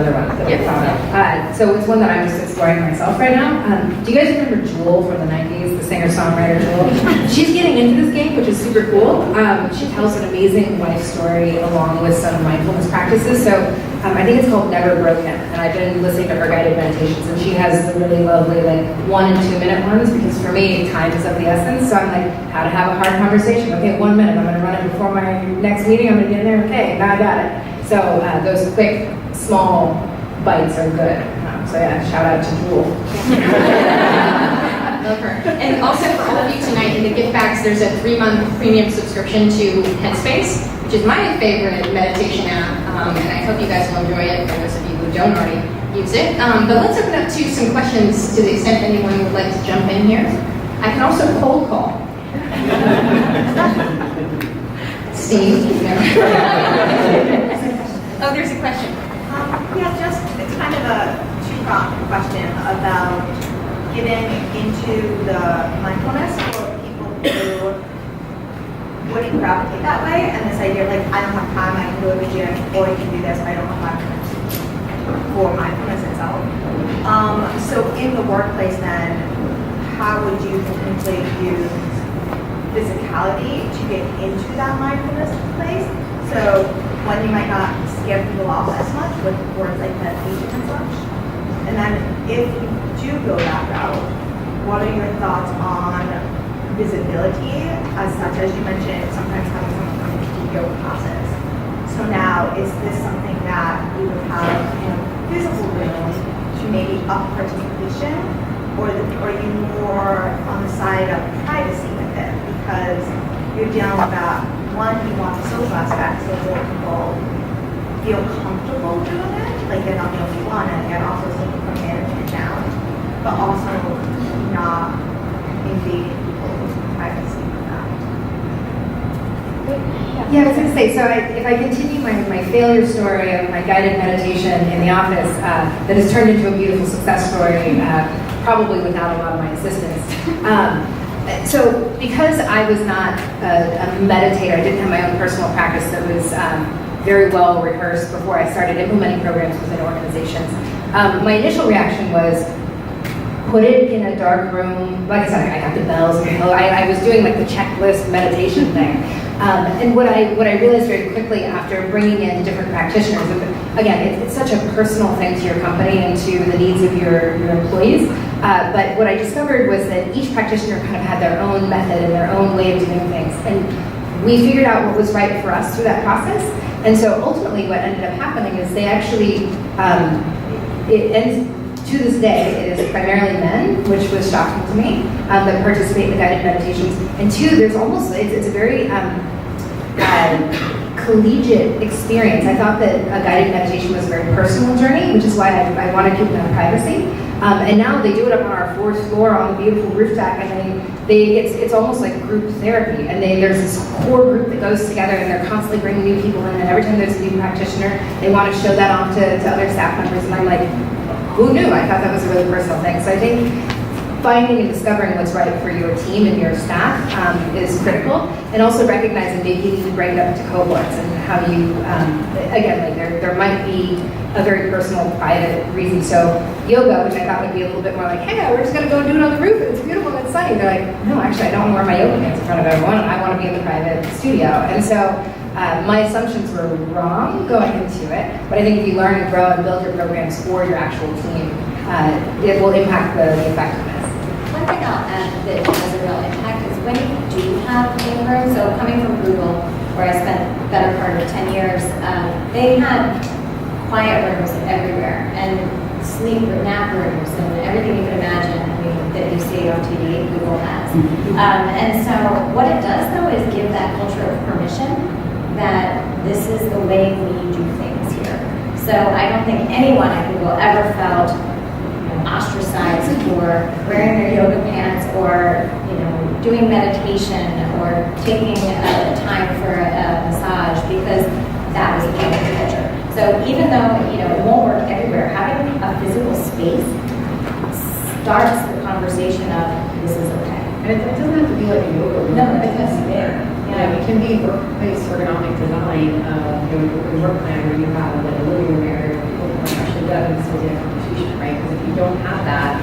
another one that I thought of. So it's one that I'm just exploring myself right now. Do you guys remember Jewel from the 90s, the singer-songwriter Jewel? She's getting into this game, which is super cool. She tells an amazing life story along with some mindfulness practices. So I think it's called Never Broken. And I've been listening to her guided meditations, and she has the really lovely 1 and 2 minute ones, because for me, time is of the essence. So I'm like, how to have a hard conversation. Okay, 1 minute, I'm gonna run it before my next meeting, I'm gonna get in there, okay, now I got it. So those quick, small bites are good. So yeah, shout out to Jewel. Love her. And also for all of you tonight, in the gift bags, there's a 3-month premium subscription to Headspace, which is my favorite meditation app, and I hope you guys will enjoy it, for those of you who don't already use it. But let's open up to some questions to the extent anyone would like to jump in here. I can also cold call. Steve? Oh, there's a question. It's kind of a two-pronged question about getting into the mindfulness for people who wouldn't gravitate that way, and this idea of I don't have time, I can go to the gym, or I can do this, but I don't have time for mindfulness itself. So in the workplace then, how would you potentially use physicality to get into that mindfulness place? So when you might not scare people off as much with words like meditation and such. And then if you do go that route, what are your thoughts on visibility, as such as you mentioned, sometimes having someone come into yoga classes. So now, is this something that we would have in a physical room to maybe up participation, or are you more on the side of privacy with it? Because you're dealing with that, one, you want the social aspect, so more people feel comfortable doing it, like they're not the only one, and they're also thinking from management down, but also not invading people's privacy with that. Yeah, I was going to say, so if I continue my failure story of my guided meditation in the office that has turned into a beautiful success story, probably without a lot of my assistance. So because I was not a meditator, I didn't have my own personal practice that was very well rehearsed before I started implementing programs within organizations. My initial reaction was, put it in a dark room. Like I said, I got the bells and the pillow. I was doing the checklist meditation thing. And what I realized very quickly after bringing in different practitioners, again, it's such a personal thing to your company and to the needs of your employees. But what I discovered was that each practitioner kind of had their own method and their own way of doing things. And we figured out what was right for us through that process. And so ultimately what ended up happening is they actually, to this day, it is primarily men, which was shocking to me, that participate in the guided meditations. And two, there's almost, it's a very collegiate experience. I thought that a guided meditation was a very personal journey, which is why I wanted people to have privacy. And now they do it up on our 4th floor on the beautiful roof deck, and it's almost like group therapy. And there's this core group that goes together, and they're constantly bringing new people in. And every time there's a new practitioner, they want to show that off to other staff members. And I'm like, who knew? I thought that was a really personal thing. So I think finding and discovering what's right for your team and your staff is critical, and also recognizing maybe you need to break it up into cohorts and how you, again, there might be a very personal, private reason. So yoga, which I thought would be a little bit more like, hey, we're just going to go do it on the roof, and it's beautiful and it's sunny. They're like, no, actually, I don't wear my yoga pants in front of everyone. I want to be in the private studio. And so my assumptions were wrong going into it, but I think if you learn and grow and build your programs for your actual team, it will impact the effectiveness. One thing I'll add that has a real impact is when you do have meeting rooms, so coming from Google, where I spent the better part of 10 years, they had quiet rooms everywhere, and sleep or nap rooms, and everything you can imagine, that you see on TV, Google has. And so what it does, though, is give that culture of permission that this is the way we do things here. So I don't think anyone at Google ever felt ostracized for wearing their yoga pants or doing meditation or taking time for a massage, because that was a part of the culture. So even though it won't work everywhere, having a physical space starts the conversation of this is okay. And it doesn't have to be like a yoga room. No, it has to be there. Yeah, it can be workplace ergonomic design. Your work plan where you have a living room area where people can actually idea of completion, right? Because if you don't have that,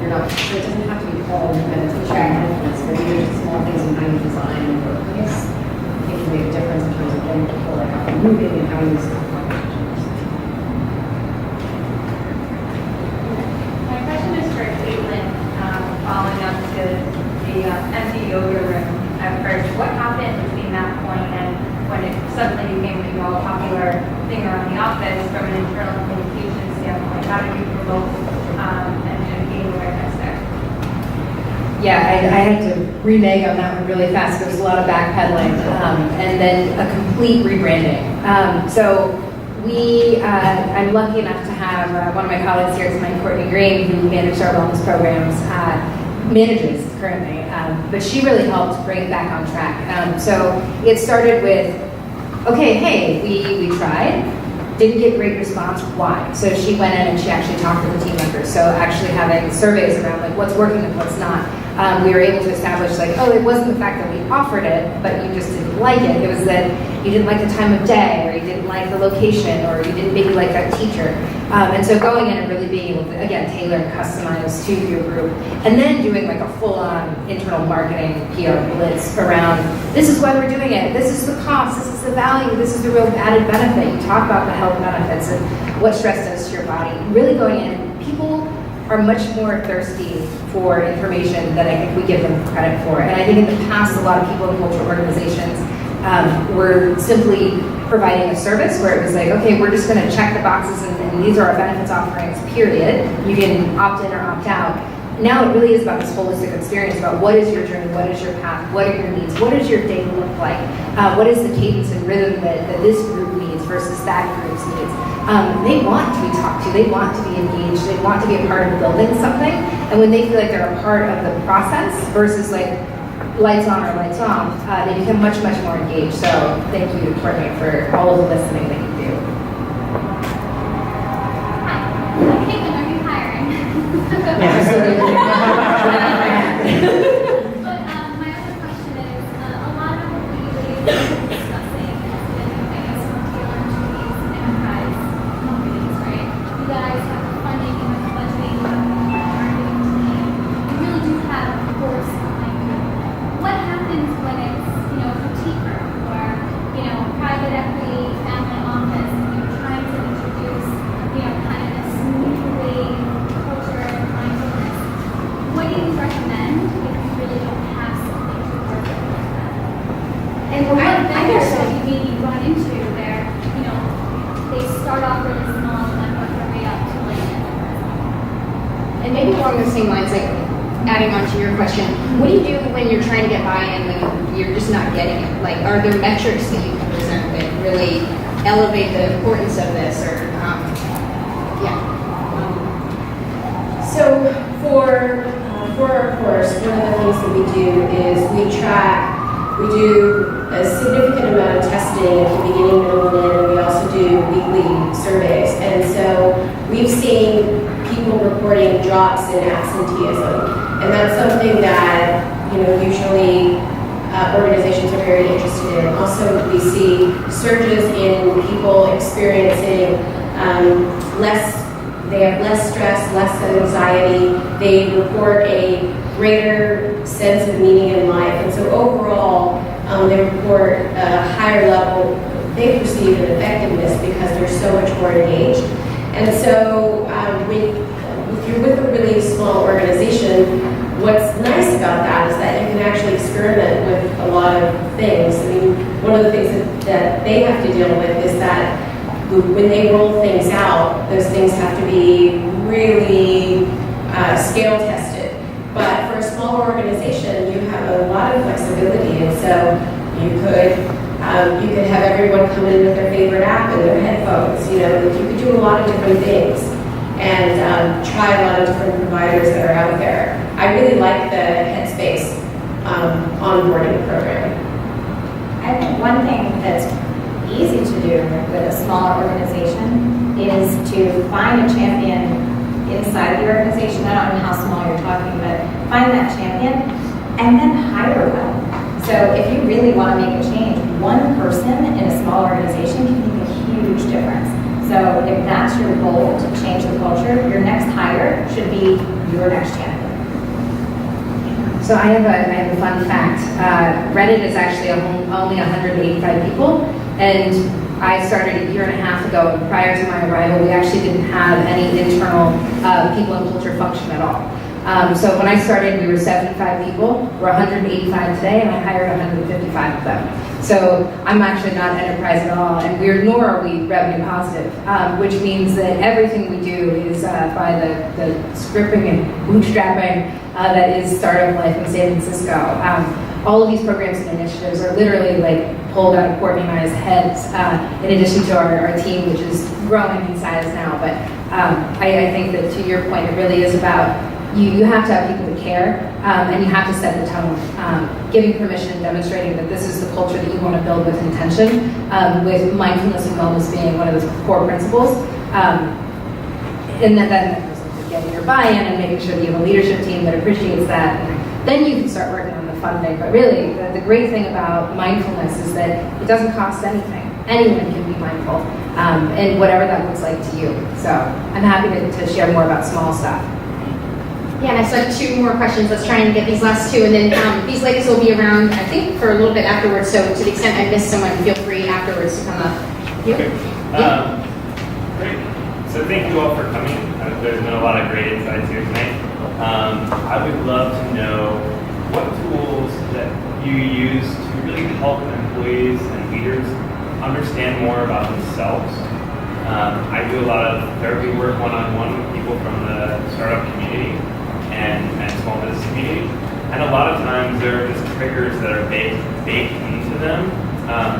you're not, so it doesn't have to be called meditation or mindfulness, but even just small things in how you design your workplace, it can make a difference in terms of getting people like up and moving and having these conversations. My question is for Katelin, following up to the empty yoga room at first. What happened between that point and when it suddenly became a more popular thing around the office from an internal communication standpoint? How did you promote and gain awareness there? Yeah, I had to renege on that one really fast. There was a lot of backpedaling, and then a complete rebranding. So I'm lucky enough to have one of my colleagues here tonight, Courtney Green, who managed our wellness programs, manages currently, but she really helped bring it back on track. So it started with, okay, hey, we tried, didn't get great response, why? So she went in and she actually talked to the team members. So actually having surveys around like what's working and what's not. We were able to establish like, oh, it wasn't the fact that we offered it, but you just didn't like it. It was that you didn't like the time of day, or you didn't like the location, or you didn't maybe like that teacher. And so going in and really being able to, again, tailor and customize to your group. And then doing like a full-on internal marketing PR blitz around, this is why we're doing it, this is the cost, this is the value, this is the real added benefit. You talk about the health benefits and what stress does to your body. Really going in, people are much more thirsty for information than I think we give them credit for. And I think in the past, a lot of people in cultural organizations were simply providing a service where it was like, okay, we're just gonna check the boxes and these are our benefits offerings, period. You can opt in or opt out. Now it really is about this holistic experience about what is your journey, what is your path, what are your needs, what does your day look like, what is the cadence and rhythm that this group needs versus that group's needs. They want to be talked to, they want to be engaged, they want to be a part of building something, and when they feel like they're a part of the process versus like lights on or lights off, they become much, much more engaged. So thank you, Courtney, for all of the listening that you do. Katelin, are you hiring? Absolutely. But my other question is, a lot of what we are discussing has been I guess more tailored to these enterprise companies, right? You guys have the funding, you have the budgeting, you have the marketing team. You really do have a force behind you. What happens when it's, boutique firm or, private equity, family office, and you're trying to introduce, kind of this new way culture of mindfulness? What do you recommend if you really don't have something to work with like that? And what vendors that you maybe run into where, they start off really small and then work their way up to like enterprise level? And maybe along the same lines, like adding on to your question, what do you do when you're trying to get buy-in when you're just not getting it? Like, are there metrics that you can present that really elevate the importance of this? Or, So for our course, one of the things that we do is we do a significant amount of testing at the beginning, middle, and end, and we also do weekly surveys. And so we've seen people reporting drops in absenteeism. And that's something that, usually organizations are very interested in. Also, we see surges in people experiencing they have less stress, less anxiety. They report a greater sense of meaning in life. And so overall, they report a higher level, they perceive an effectiveness because they're so much more engaged. And so if you're with a really small organization, what's nice about that is that you can actually experiment with a lot of things. I mean, one of the things that they have to deal with is that when they roll things out, those things have to be really scale tested. But for a smaller organization, you have a lot of flexibility, and so you could have everyone come in with their favorite app and their headphones. You could do a lot of different things and try a lot of different providers that are out there. I really like the Headspace onboarding program. I think one thing that's easy to do with a smaller organization is to find a champion inside the organization. I don't know how small you're talking, but find that champion and then hire one. So if you really want to make a change, one person in a small organization can make a huge difference. So if that's your goal, to change the culture, your next hire should be your next champion. So I have a fun fact. Reddit is actually only 185 people, and I started a year and a half ago. Prior to my arrival, we actually didn't have any internal people and culture function at all. So when I started, we were 75 people. We're 185 today, and I hired 155 of them. So I'm actually not enterprise at all, and nor are we revenue positive, which means that everything we do is by the scripting and bootstrapping that is startup life in San Francisco. All of these programs and initiatives are literally like pulled out of Courtney and I's heads, in addition to our team, which is growing in size now. But I think that to your point, it really is about you have to have people that care, and you have to set the tone, giving permission, demonstrating that this is the culture that you want to build with intention, with mindfulness and wellness being one of the core principles. And then getting your buy-in and making sure that you have a leadership team that appreciates that. And then you can start working on the funding. But really, the great thing about mindfulness is that it doesn't cost anything. Anyone can be mindful, and whatever that looks like to you. So I'm happy to share more about small stuff. Yeah, and I still have 2 more questions. Let's try and get these last 2, and then these ladies will be around, I think, for a little bit afterwards. So to the extent I missed someone, feel free afterwards to come up. Okay. Great. So thank you all for coming. There's been a lot of great insights here tonight. I would love to know what tools that you use to really help employees and leaders understand more about themselves. I do a lot of therapy work one-on-one with people from the startup community and small business community. And a lot of times there are just triggers that are baked into them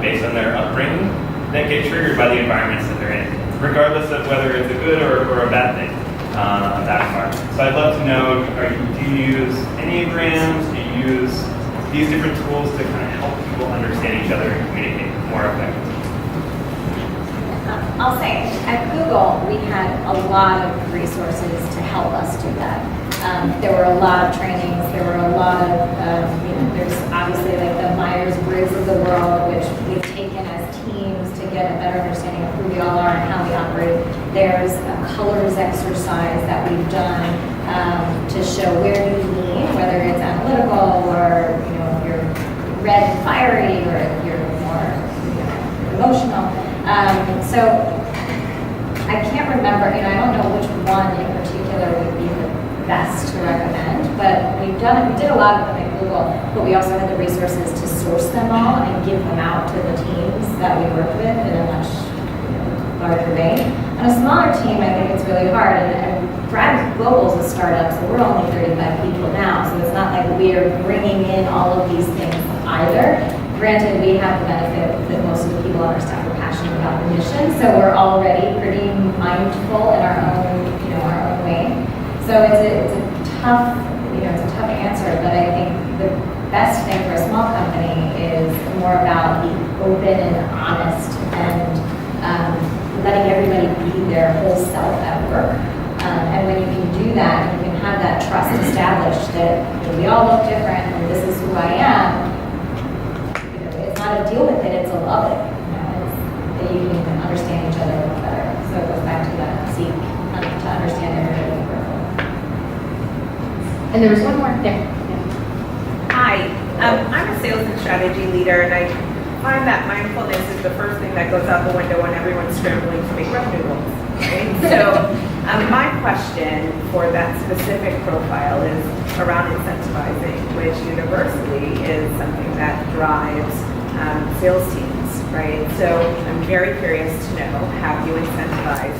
based on their upbringing that get triggered by the environments that they're in, regardless of whether it's a good or a bad thing, that environment. So I'd love to know, do you use Enneagrams? Do you use these different tools to kind of help people understand each other and communicate more effectively? I'll say, at Google, we had a lot of resources to help us do that. There were a lot of trainings, there were a lot of, there's obviously like the Myers-Briggs of the world, which we've taken as teams to get a better understanding of who we all are and how we operate. There's a colors exercise that we've done to show where you lean, whether it's analytical or, if you're red and fiery or if you're more emotional. So I can't remember, I don't know which one in particular would be the best to recommend, but we did a lot of them at Google, but we also had the resources to source them all and give them out to the teams that we work with in a much larger way. On a smaller team, I think it's really hard, and Bradford Global's a startup, so we're only 35 people now, so it's not like we're bringing in all of these things either. Granted, we have the benefit that most of the people on our staff are passionate about the mission, so we're already pretty mindful in our own way. So it's a tough, it's a tough answer, but I think the best thing for a small company is more about being open and honest and letting everybody be their whole self at work. And when you can do that, and you can have that trust established that we all look different and this is who I am, it's not a deal with it, it's a love it. It's that you can understand each other a little better. So it goes back to that seek to understand everybody. And there was one more there. Hi, I'm a sales and strategy leader, and I find that mindfulness is the first thing that goes out the window when everyone's scrambling to make revenue goals, right? So my question for that specific profile is around incentivizing, which universally is something that drives sales teams, right? So I'm very curious to know, have you incentivized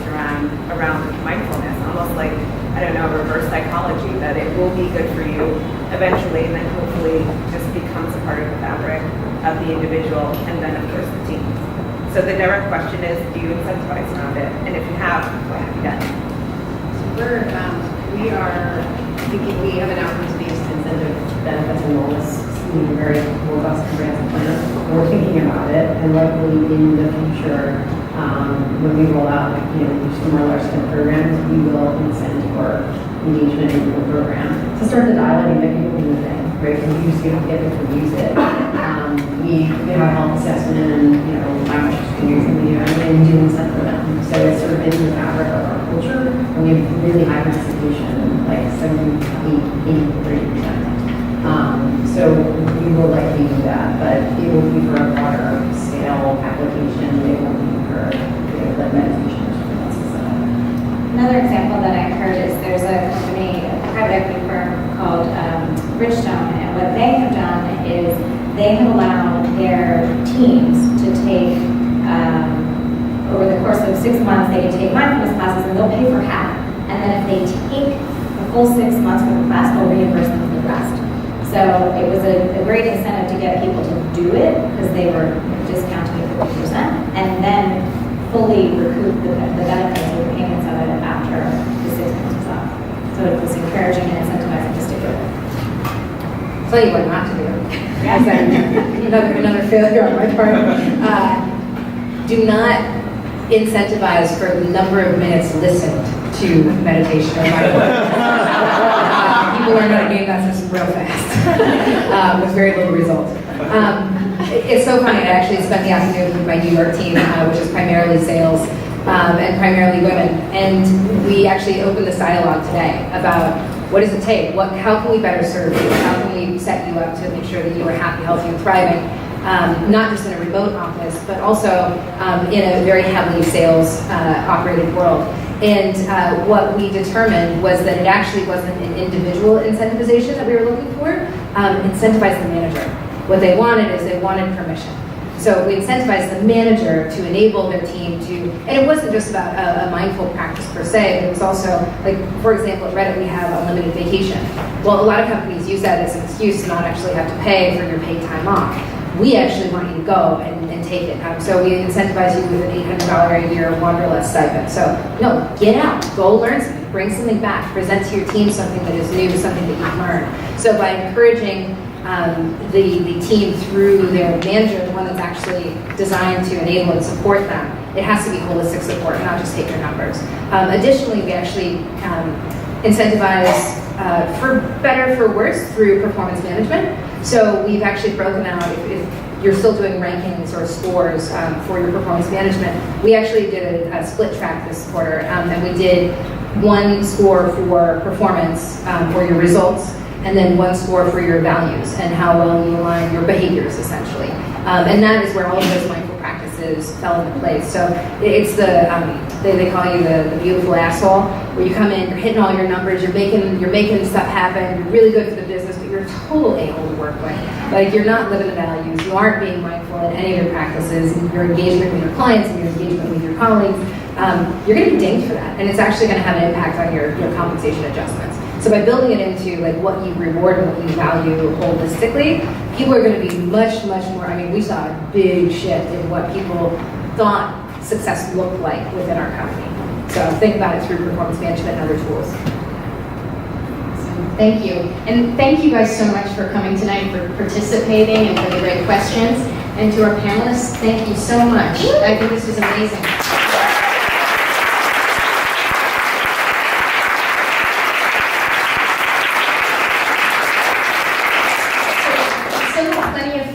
around mindfulness, almost like, I don't know, reverse psychology, that it will be good for you eventually, and then hopefully just becomes a part of the fabric of the individual, and then of course the team. So the direct question is, do you incentivize around it? And if you have, what have you done? So we are thinking, we have an outcomes-based incentive benefits and wellness, very robust comprehensive plan. We're thinking about it, and luckily in the future, when we roll out, some more large-scale programs, we will incent for engagement in the program to start the dialogue and get people to do the thing, right? And you just get people to use it. We have health assessment and, my and do incent for them. So it's sort of in the fabric of our culture, and we have really high participation, like 70, 80, 30%. So we will likely do that, but it will be for a broader scale application. It won't be for like meditation or something else. Another example that I heard is there's a company, a private equity firm called Bridgestone, and what they have done is they have allowed their teams to take, over the course of 6 months, they can take mindfulness classes and they'll pay for half. And then if they take the full 6 months for the class, they'll reimburse them for the rest. So it was a great incentive to get people to do it because they were discounting it 40% and then fully recoup the benefits or the payments of it after the 6 months was up. So it was encouraging and incentivizing to stick with it. Tell you what not to do. Another failure on my part. Do not incentivize for the number of minutes listened to meditation or mindfulness. People learn how to game that system real fast with very little result. It's so funny. I actually spent the afternoon with my New York team, which is primarily sales and primarily women, and we actually opened this dialogue today about what does it take? How can we better serve you? How can we set you up to make sure that you are happy, healthy, and thriving? Not just in a remote office, but also in a very heavily sales operated world. And what we determined was that it actually wasn't an individual incentivization that we were looking for, incentivize the manager. What they wanted is they wanted permission. So we incentivized the manager to enable their team to, and it wasn't just about a mindful practice per se, but it was also, like, for example, at Reddit we have unlimited vacation. Well, a lot of companies use that as an excuse to not actually have to pay for your paid time off. We actually want you to go and take it. So we incentivize you with an $800 a year wanderlust stipend. So no, get out, go learn something, bring something back, present to your team something that is new, something that you've learned. So by encouraging the team through their manager, the one that's actually designed to enable and support them, it has to be holistic support, not just take your numbers. Additionally, we actually incentivize for better, for worse, through performance management. So we've actually broken out, if you're still doing rankings or scores for your performance management, we actually did a split track this quarter, and we did one score for performance for your results, and then one score for your values and how well you align your behaviors, essentially. And that is where all of those mindful practices fell into place. So it's they call you the beautiful asshole, where you come in, you're hitting all your numbers, you're making stuff happen, you're really good for the business, but you're a total a-hole to work with. Like, you're not living the values, you aren't being mindful in any of your practices, and your engagement with your clients and your engagement with your colleagues, you're going to be dinged for that, and it's actually going to have an impact on your compensation adjustments. So by building it into like what you reward and what you value holistically, people are going to be much, much more, I mean, we saw a big shift in what people thought success looked like within our company. So think about it through performance management and other tools. Thank you. And thank you guys so much for coming tonight, for participating, and for the great questions. And to our panelists, thank you so much. I think this was amazing.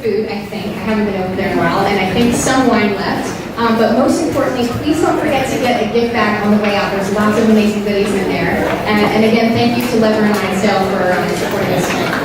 Food, I think. I haven't been over there in a while, and I think some wine left. But most importantly, please don't forget to get a gift bag on the way out. There's lots of amazing goodies in there. And again, thank you to Lever and Mindsail for supporting us tonight.